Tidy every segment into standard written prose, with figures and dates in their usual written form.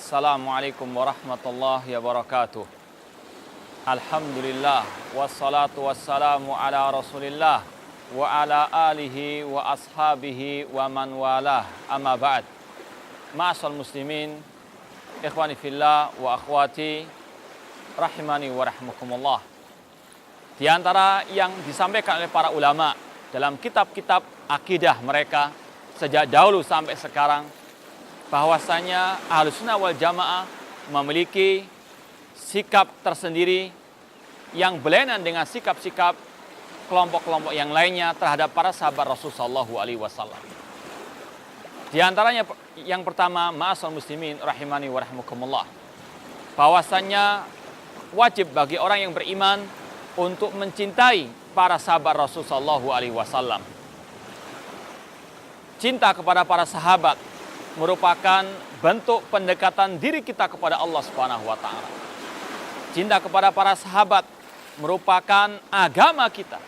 Assalamualaikum warahmatullahi wabarakatuh. Alhamdulillah wassalatu wassalamu ala Rasulillah wa ala alihi wa ashabihi wa man walah. Amma ba'd. Ma'asal muslimin, ikhwani fillah wa akhwati rahimani wa rahmukumullah. Di antara yang disampaikan oleh para ulama dalam kitab-kitab akidah mereka sejak dahulu sampai sekarang, bahwasanya Ahlussunnah wal Jamaah memiliki sikap tersendiri yang berlainan dengan sikap-sikap kelompok-kelompok yang lainnya terhadap para sahabat Rasulullah SAW. Di antaranya yang pertama, ma'asal muslimin rahimani wa rahmukumullah, bahwasanya wajib bagi orang yang beriman untuk mencintai para sahabat Rasulullah SAW. Cinta kepada para sahabat merupakan bentuk pendekatan diri kita kepada Allah Subhanahu wa taala. Cinta kepada para sahabat merupakan agama kita.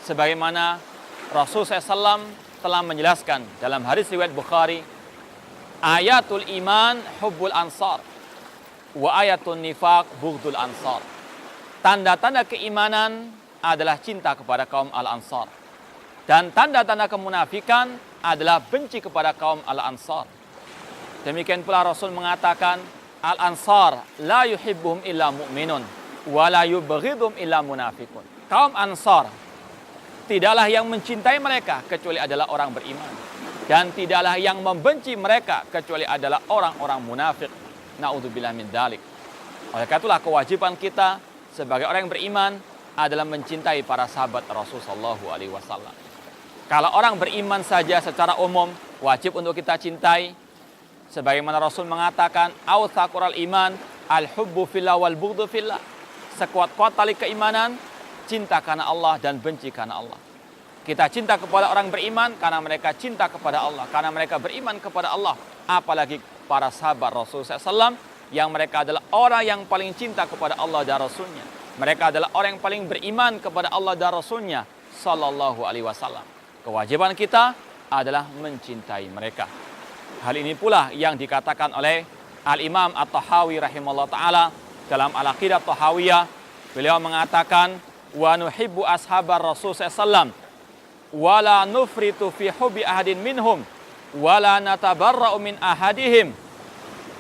Sebagaimana Rasul SAW telah menjelaskan dalam hadis riwayat Bukhari, ayatul iman hubbul ansar wa ayatul nifaq bughdul ansar. Tanda-tanda keimanan adalah cinta kepada kaum al-ansar. Dan tanda-tanda kemunafikan adalah benci kepada kaum al-ansar. Demikian pula Rasul mengatakan, al-ansar la yuhibbuhum illa mu'minun wa la yubghidhum illa munafikun. Kaum ansar tidaklah yang mencintai mereka kecuali adalah orang beriman, dan tidaklah yang membenci mereka kecuali adalah orang-orang munafik. Na'udzubillah min dzalik. Oleh karena itulah kewajiban kita sebagai orang yang beriman adalah mencintai para sahabat Rasulullah SAW. Kalau orang beriman saja secara umum wajib untuk kita cintai, sebagaimana Rasul mengatakan, awthaqul iman al-hubbu fillah wal bughdhu fillah. Sekuat-kuat tali keimanan, cinta karena Allah dan benci karena Allah. Kita cinta kepada orang beriman karena mereka cinta kepada Allah, karena mereka beriman kepada Allah. Apalagi para sahabat Rasul SAW yang mereka adalah orang yang paling cinta kepada Allah dan Rasulnya. Mereka adalah orang yang paling beriman kepada Allah dan Rasulnya Sallallahu Alaihi Wasallam. Kewajiban kita adalah mencintai mereka. Hal ini pula yang dikatakan oleh Al-Imam At-Tahawi rahimahullah ta'ala dalam Al-Aqidah Tahawiyah. Beliau mengatakan, wa nuhibbu ashabar Rasul SAW wa la nufritu fi hubbi ahadin minhum wa la natabarra'u min ahadihim.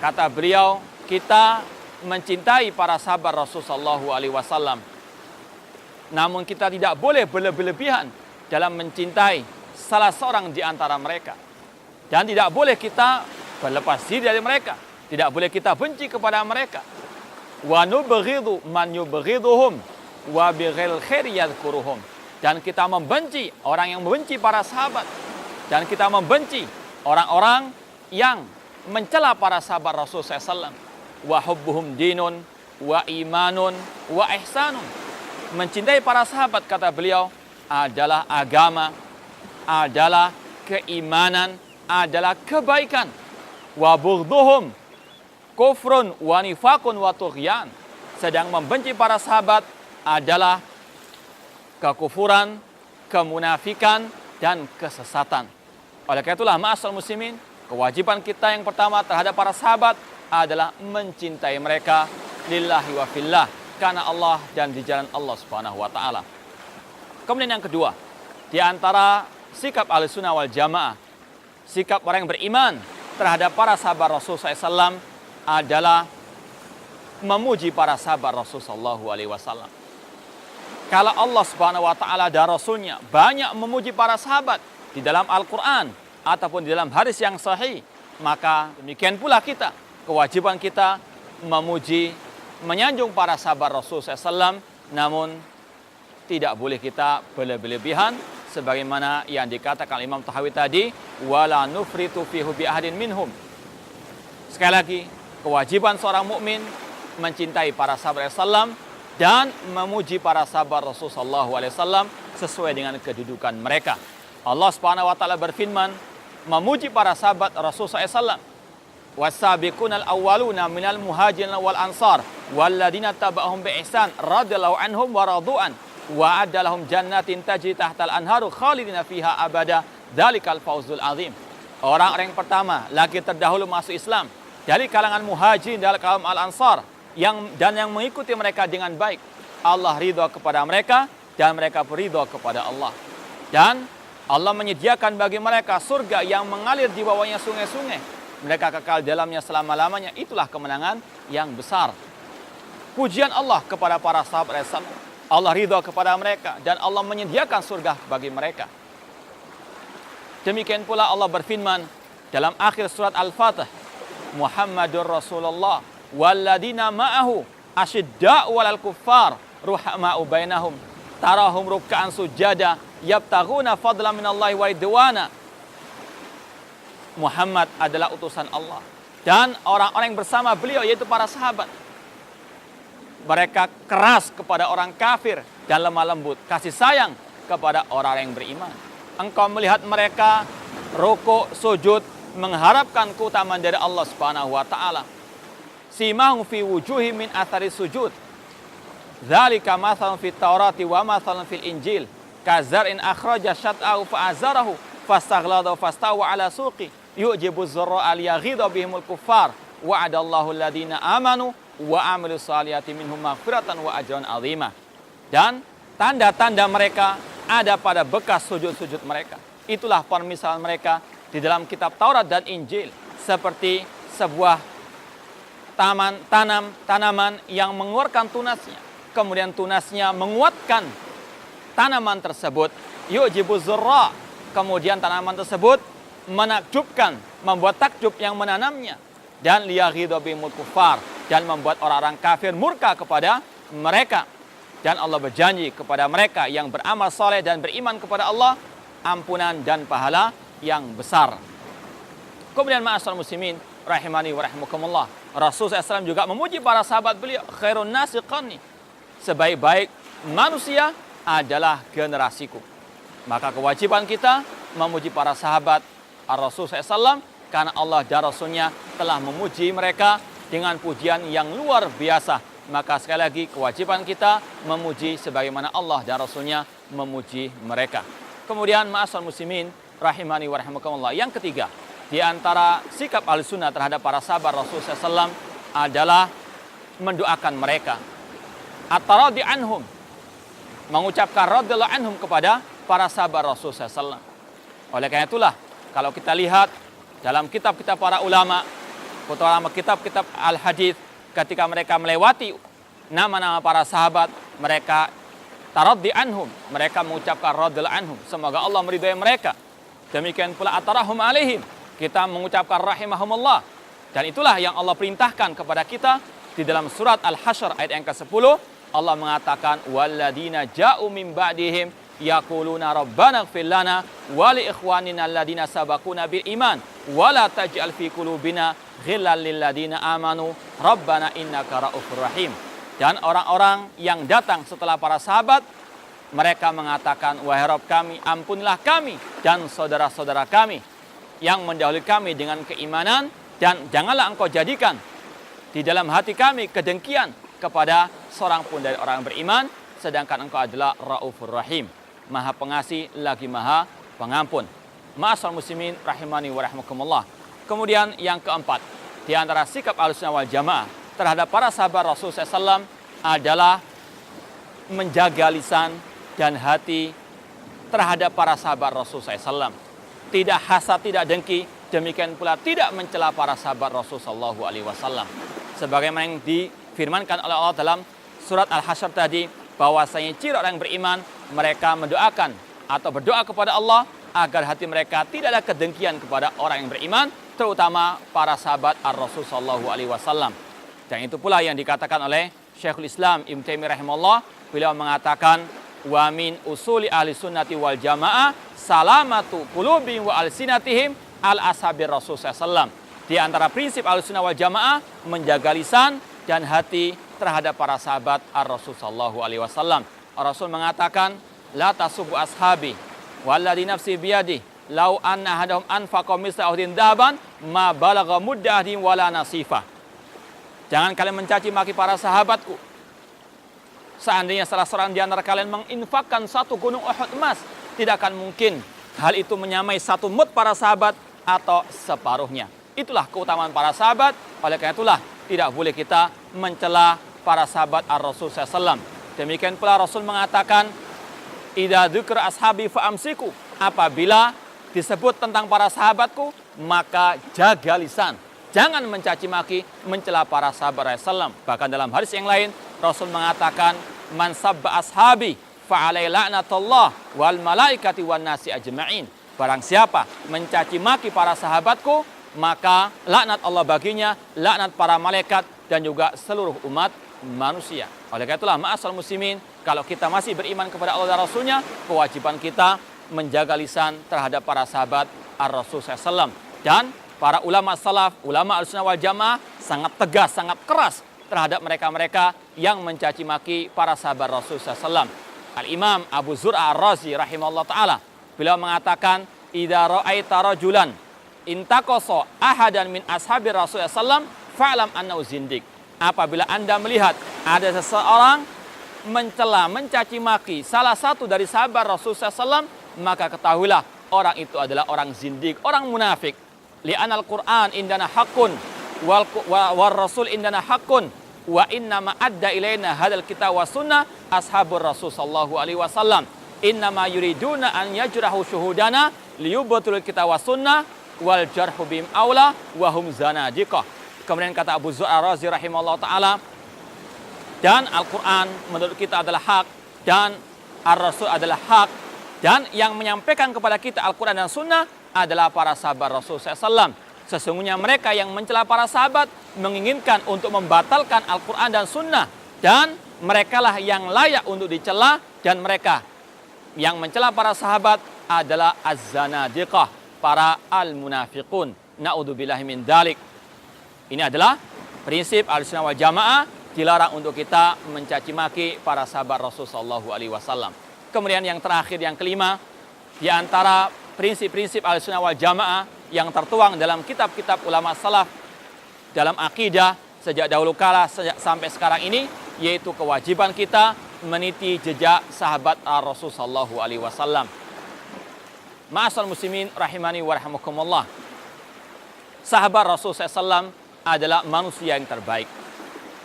Kata beliau, kita mencintai para sahabat Rasul SAW, namun kita tidak boleh berlebihan dalam mencintai salah seorang di antara mereka. Dan tidak boleh kita berlepas diri dari mereka. Tidak boleh kita benci kepada mereka. Wa nubghidhu man yubghidhuhum wa bighil khair yadhkuruhum. Dan kita membenci orang yang membenci para sahabat. Dan kita membenci orang-orang yang mencela para sahabat Rasul SAW. Wa hubbuhum dinun wa imanun wa ihsanun. Mencintai para sahabat, kata beliau, adalah agama, adalah keimanan, adalah kebaikan. Wa bughdhuhum kufrun wa nifaqun wa tughyan. Sedang membenci para sahabat adalah kekufuran, kemunafikan, dan kesesatan. Oleh karena itulah, ma'asal muslimin, kewajiban kita yang pertama terhadap para sahabat adalah mencintai mereka lillahi wa fillah, karena Allah dan di jalan Allah Subhanahu wa taala. Kemudian yang kedua, di antara sikap Ahlussunnah wal Jamaah, sikap orang yang beriman terhadap para sahabat Rasul SAW adalah memuji para sahabat Rasul SAW. Kalau Allah Subhanahu wa taala dan Rasulnya banyak memuji para sahabat di dalam Al-Quran ataupun di dalam hadis yang sahih, maka demikian pula kita, kewajiban kita memuji, menyanjung para sahabat Rasul SAW, namun tidak boleh kita berlebihan sebagaimana yang dikatakan Imam Tahawi tadi, wala nufritu fi hubbi ahadin minhum. Sekali lagi, kewajiban seorang mukmin mencintai para sahabat Rasulullah dan memuji para sahabat Rasulullah SAW sesuai dengan kedudukan mereka. Allah Subhanahu wa taala berfirman memuji para sahabat Rasulullah SAW. Was-sabiqunal awwaluna minal muhajirin wal ansar walladzina taba'ahum bi ihsan radhiyallahu anhum wa radu'an wa adalahum jannatin tajri tahtal anharu khalidina fiha abada, dzalikal fawzul azim. Orang-orang yang pertama lagi terdahulu masuk Islam dari kalangan muhajirin dan kaum al-ansar yang mengikuti mereka dengan baik. Allah ridho kepada mereka dan mereka beridho kepada Allah. Dan Allah menyediakan bagi mereka surga yang mengalir di bawahnya sungai-sungai. Mereka kekal dalamnya selama-lamanya. Itulah kemenangan yang besar. Pujian Allah kepada para sahabat Rasulullah. Allah ridho kepada mereka dan Allah menyediakan surga bagi mereka. Demikian pula Allah berfirman dalam akhir surat Al-Fatih, Muhammadur Rasulullah walladina ma'ahu asyidda'u 'alal kuffar ruhama'u bainahum tarahum ruk'an sujada yabtaghuna fadlan minallahi wa ridwana. Muhammad adalah utusan Allah dan orang-orang yang bersama beliau yaitu para sahabat. Mereka keras kepada orang kafir dan lemah lembut, kasih sayang kepada orang yang beriman. Engkau melihat mereka rukuk, sujud, mengharapkan keutamaan dari Allah Subhanahu wa taala. Simahum fi wujuhim min athari sujud. Dzalika mathalun fit Taurati wa mathalun fil Injil. Kazar'in akhraja syat'ahu fa'azarahu fastaghlada fastawa 'ala suqi yu'jibu az-zurra'a liyaghidha bihimul kuffar. Wa'adallahu alladhina amanu wa 'amilus shalihati minhum maghfiratan wa ajran 'azima. Dan tanda-tanda mereka ada pada bekas sujud-sujud mereka. Itulah permisalan mereka di dalam kitab Taurat dan Injil, seperti sebuah tanaman yang mengeluarkan tunasnya, kemudian tunasnya menguatkan tanaman tersebut, yu'jibuz zurra, kemudian tanaman tersebut menakjubkan, membuat takjub yang menanamnya, dan liyaghidha bihimul kuffar, dan membuat orang-orang kafir murka kepada mereka. Dan Allah berjanji kepada mereka yang beramal soleh dan beriman kepada Allah, ampunan dan pahala yang besar. Kemudian ma'asyiral muslimin rahimani wa rahimakumullah, Rasul SAW juga memuji para sahabat beliau, khairun nasi qarni, sebaik-baik manusia adalah generasiku. Maka kewajiban kita memuji para sahabat Rasul SAW karena Allah dan Rasulnya telah memuji mereka dengan pujian yang luar biasa. Maka sekali lagi kewajiban kita memuji sebagaimana Allah dan Rasulnya memuji mereka. Kemudian ma'asyiral muslimin rahimani wa rahimakumullah, yang ketiga di antara sikap Ahlussunnah terhadap para sahabat Rasul SAW adalah mendoakan mereka. At-taradi anhum, mengucapkan radhiyallahu anhum kepada para sahabat Rasul SAW. Oleh karena itulah kalau kita lihat dalam kitab-kitab para ulama, terutama kitab-kitab al-hadis, ketika mereka melewati nama-nama para sahabat, mereka taraddi anhum, mereka mengucapkan radhiyallahu anhum, semoga Allah meridai mereka. Demikian pula atarahum alaihim, kita mengucapkan rahimahumullah. Dan itulah yang Allah perintahkan kepada kita di dalam surat Al-Hasyr ayat yang ke-10. Allah mengatakan walladina ja'u min ba'dihim yaquluna rabbana ighfir lana wa li ikhwanina alladina sabaquna bil iman wa la taj'al fi qulubina ghillan lil ladina amanu rabbana innaka raufur rahim. Dan orang-orang yang datang setelah para sahabat, mereka mengatakan, wahai Rabb kami, ampunilah kami dan saudara-saudara kami yang mendahului kami dengan keimanan, dan janganlah engkau jadikan di dalam hati kami kedengkian kepada seorang pun dari orang beriman, sedangkan engkau adalah Raufur Rahim, Maha Pengasih lagi Maha Pengampun. Ma'asyiral muslimin rahimani wa rahimakumullah. Kemudian yang keempat, di antara sikap Ahlussunnah wal Jamaah terhadap para sahabat Rasul SAW adalah menjaga lisan dan hati terhadap para sahabat Rasul SAW. Tidak hasad, tidak dengki, demikian pula tidak mencela para sahabat Rasul SAW. Sebagaimana yang difirmankan oleh Allah dalam surat Al-Hasyr tadi, bahwasanya ciri orang yang beriman, mereka mendoakan atau berdoa kepada Allah agar hati mereka tidak ada kedengkian kepada orang yang beriman, terutama para sahabat Ar-Rasul SAW. Dan itu pula yang dikatakan oleh Syekhul Islam Ibnu Taimiyah rahimahullah. Beliau mengatakan, wa min usuli ahli sunnati wal jamaah salamatu qulubihim wa alsinatihim al ashabir Rasul SAW. Di antara prinsip ahli sunnah wal jamaah menjaga lisan dan hati terhadap para sahabat Ar-Rasul SAW. Rasul mengatakan, la tasubbu ashabi walladzi nafsi biyadi lau anna hadahum anfaqa misla uhdin dahaban ma balagha muddahim wala nasifah. Jangan kalian mencaci maki para sahabatku. Seandainya salah seorang di antara kalian menginfakkan satu gunung Uhud emas, tidak akan mungkin hal itu menyamai satu mud para sahabat atau separuhnya. Itulah keutamaan para sahabat. Oleh karena itulah tidak boleh kita mencela para sahabat ar-Rasul SAW. Demikian pula Rasul mengatakan, idza dzukira ashabi fa'amsiku. Apabila disebut tentang para sahabatku, maka jaga lisan. Jangan mencaci maki, mencela para sahabat Rasulullah. Bahkan dalam hadis yang lain, Rasul mengatakan, man sabba ashabi fa'alai la'natullah wal malaikati wan nasi ajma'in. Barang siapa mencaci maki para sahabatku, maka laknat Allah baginya, laknat para malaikat, dan juga seluruh umat manusia. Oleh karena itulah, ma'asal muslimin, kalau kita masih beriman kepada Allah dan Rasulnya, kewajiban kita menjaga lisan terhadap para sahabat ar-Rasul SAW. Dan para ulama salaf, ulama al-sunnah wal jamaah sangat tegas, sangat keras terhadap mereka-mereka yang mencaci maki para sahabat Rasul SAW. Al-Imam Abu Zur'a Ar-Razi rahimahullah ta'ala, beliau mengatakan, idza ra'aita rajulan intaqasa ahadan min ashabi Rasulullah SAW fa'lam annahu zindiq. Apabila Anda melihat ada seseorang mencela, mencaci maki salah satu dari sahabat Rasulullah SAW, maka ketahuilah orang itu adalah orang zindiq, orang munafik. Li'anal Qur'an indana haqqun wal rasul indana haqqun wa inna ma adda ilaina hadal kitab wa sunnah ashabur Rasul sallallahu alaihi wasallam. Inna ma yuriduna an yajrahu syuhudana liyubtul kitab wa sunnah wal jarhu bim aula wa hum zanadiqah. Kemudian kata Abu Zur'a Ar-Razi rahimahullah ta'ala, dan Al-Quran menurut kita adalah hak, dan Ar-Rasul adalah hak, dan yang menyampaikan kepada kita Al-Quran dan Sunnah adalah para sahabat Rasul SAW. Sesungguhnya mereka yang mencela para sahabat menginginkan untuk membatalkan Al-Quran dan Sunnah, dan merekalah yang layak untuk dicela, dan mereka yang mencela para sahabat adalah az-zanadiqah, para al-munafiqun. Na'udzubillahi min dzalik. Ini adalah prinsip Ahlussunnah wal Jamaah, dilarang untuk kita mencaci maki para sahabat Rasul sallallahu alaihi wasallam. Kemudian yang terakhir, yang kelima, di antara prinsip-prinsip Ahlussunnah wal Jamaah yang tertuang dalam kitab-kitab ulama salaf dalam akidah sejak dahulu kala sampai sekarang ini, yaitu kewajiban kita meniti jejak sahabat Rasul sallallahu alaihi wasallam. Ma'asal muslimin rahimani wa rahimakumullah. Sahabat Rasul SAW adalah manusia yang terbaik.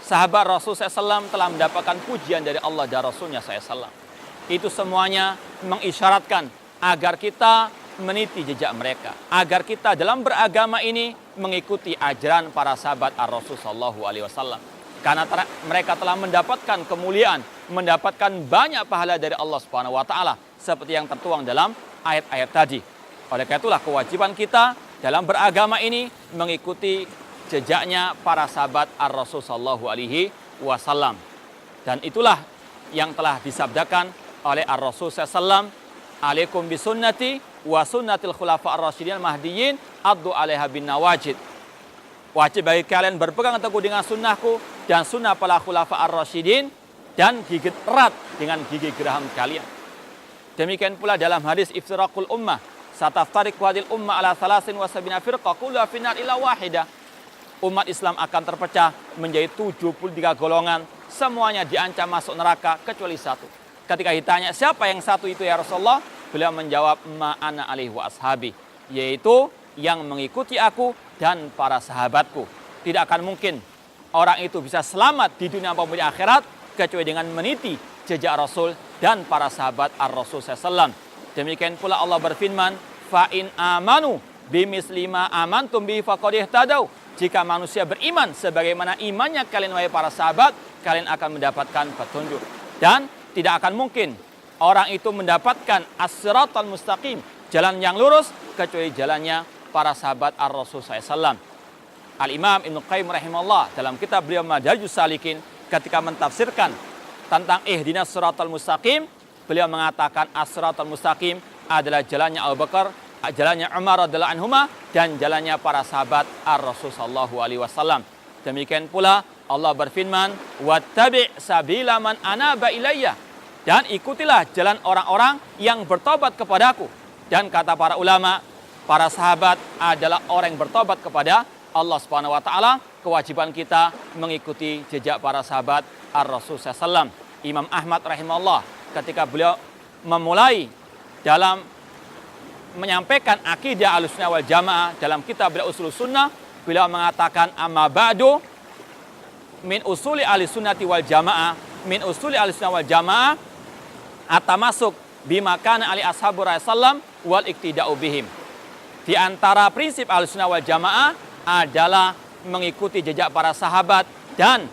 Sahabat Rasul SAW telah mendapatkan pujian dari Allah dan Rasulnya SAW. Itu semuanya mengisyaratkan agar kita meniti jejak mereka, agar kita dalam beragama ini mengikuti ajaran para sahabat Rasul sallallahu alaihi wasallam. Karena mereka telah mendapatkan kemuliaan, mendapatkan banyak pahala dari Allah Subhanahu wa taala, seperti yang tertuang dalam ayat-ayat tadi. Oleh karena itulah kewajiban kita dalam beragama ini mengikuti jejaknya para sahabat Ar-Rasul sallallahu alaihi wasallam. Dan itulah yang telah disabdakan oleh Ar-Rasul sallallahu, alaikum bisunnati wa sunnatil khulafa ar-rasyidin al-mahdiyyin addu 'alaiha bin nawajid. Wajib bagi kalian berpegang teguh dengan sunnahku dan sunnah para khulafa ar-rasyidin, dan gigit erat dengan gigi geraham kalian. Demikian pula dalam hadis iftiraqul ummah, sataftariqu hadhil ummah ala 73 firqah kulluha finnar illa wahidah. Umat Islam akan terpecah menjadi 73 golongan, semuanya diancam masuk neraka kecuali satu. Ketika ditanya siapa yang satu itu ya Rasulullah, beliau menjawab ma'ana alaihi wa ashabi, yaitu yang mengikuti aku dan para sahabatku. Tidak akan mungkin orang itu bisa selamat di dunia maupun di akhirat kecuali dengan meniti jejak Rasul dan para sahabat Ar-Rasul SAW. Demikian pula Allah berfirman, fa in amanu bimisli ma amantum bi faqad ihtadaw. Jika manusia beriman sebagaimana imannya kalian wahai para sahabat, kalian akan mendapatkan petunjuk. Dan tidak akan mungkin orang itu mendapatkan as-siratal mustaqim, jalan yang lurus, kecuali jalannya para sahabat Ar-Rasul SAW. Al-Imam Ibnu Qayyim rahimahullah dalam kitab beliau Madarijus Salikin, ketika mentafsirkan tentang ihdinas siratal mustaqim, beliau mengatakan as-siratal mustaqim adalah jalannya Abu Bakar, jalannya Umar radhiyallahu anhuma, dan jalannya para sahabat Ar-Rasul sallallahu alaihi wasallam. Demikian pula Allah berfirman, wattabi' sabila man anaba ilayya, dan ikutilah jalan orang-orang yang bertobat kepadaku. Dan kata para ulama, para sahabat adalah orang yang bertobat kepada Allah Subhanahu wa taala. Kewajiban kita mengikuti jejak para sahabat Ar-Rasul sallallahu. Imam Ahmad rahimahullah ketika beliau memulai dalam menyampaikan akidah Ahlussunnah wal Jamaah dalam kitab beliau Ushulus Sunnah, beliau mengatakan amma ba'du min usuli ahli sunnati wal jamaah, min usuli ahli sunnah wal jamaah atamasuk bima kana ali ashabu Rasulullah wal iktida'u bihim. Di antara prinsip ahli sunnah wal jamaah adalah mengikuti jejak para sahabat dan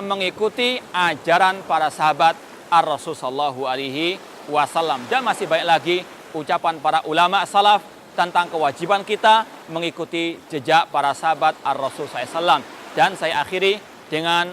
mengikuti ajaran para sahabat ar-Rasul sallallahu alaihi wasallam. Dan masih banyak lagi ucapan para ulama salaf tentang kewajiban kita mengikuti jejak para sahabat ar-Rasul SAW. Dan saya akhiri dengan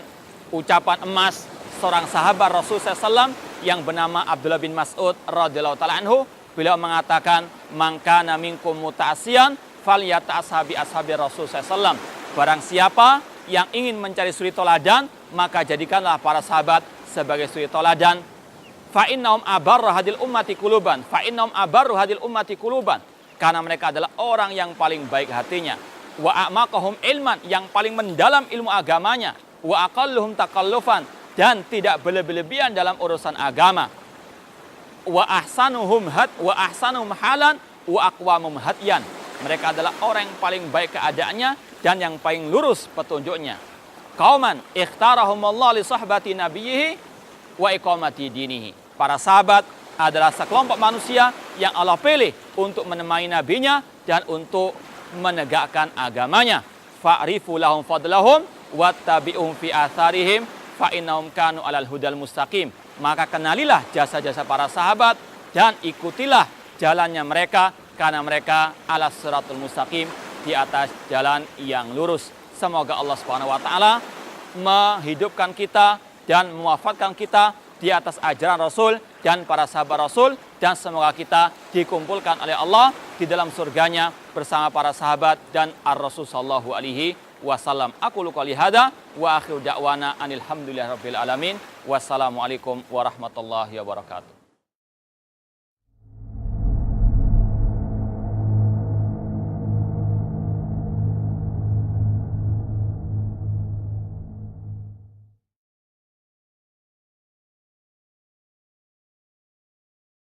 ucapan emas seorang sahabat Rasul SAW yang bernama Abdullah bin Mas'ud radhiyallahu ta'ala anhu. Beliau mengatakan, "Man kana minkum muta'assiyan falyata'ashabi ashabi Rasul SAW." Barang siapa yang ingin mencari suri toladan, maka jadikanlah para sahabat sebagai suri toladan. Fa innahum abarru hadil ummati quluban, fa innahum abarru hadil ummati quluban. Karena mereka adalah orang yang paling baik hatinya. Wa a'maqahum ilman, yang paling mendalam ilmu agamanya. Wa aqalluhum takallufan, dan tidak berlebihan dalam urusan agama. Wa ahsanuhum halan wa aqwamum hadyan. Mereka adalah orang yang paling baik keadaannya dan yang paling lurus petunjuknya. Qauman ikhtarahumullah li sahbati nabiyhi wa iqamati dinihi. Para sahabat adalah sekelompok manusia yang Allah pilih untuk menemani nabinya dan untuk menegakkan agamanya. Fa'rifu lahum fadlahum wattabi'uhum fi atharihim fa innahum kanu alal hudal mustaqim. Maka kenalilah jasa-jasa para sahabat dan ikutilah jalannya mereka karena mereka alas siratul mustaqim, di atas jalan yang lurus. Semoga Allah Subhanahu wa taala menghidupkan kita dan mewafatkan kita di atas ajaran Rasul dan para sahabat Rasul, dan semoga kita dikumpulkan oleh Allah di dalam surganya bersama para sahabat dan ar-Rasul sallallahu alaihi wasallam. Aku qouli hada wa akhiru da'wana anil hamdulillahi rabbil alamin. Wassalamualaikum warahmatullahi wabarakatuh.